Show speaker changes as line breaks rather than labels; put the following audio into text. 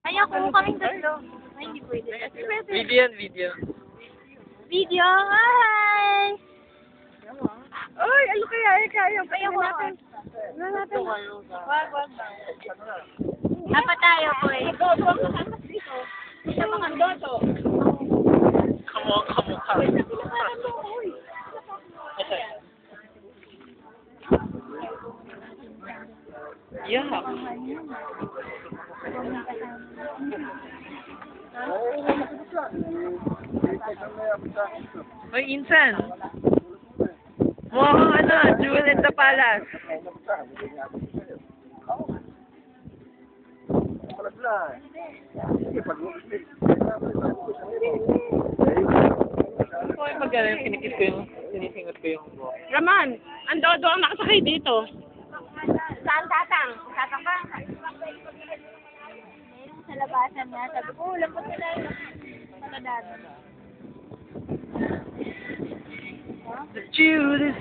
Kaya kung kaming tatlo. Ay, hindi pwede. Kasi pwede.
Video yan, video.
Video, hi!
Ay, ano kaya? Kaya pa
Kaya ko
natin. Natin. Wag.
Dapat tayo po eh.
Kamukha. Yeah. Ay, Insan. Mukhang ano, Jewel at the Palace. Okay, pag kinikis ko yung, sinisingot ko yung buhok.
Raman, ang dodo ang nakasakay dito.
Saan tatang? Tatang ba? Meron sa labasan niya. Sabi ko, lampot nila yung matadado.
The Judas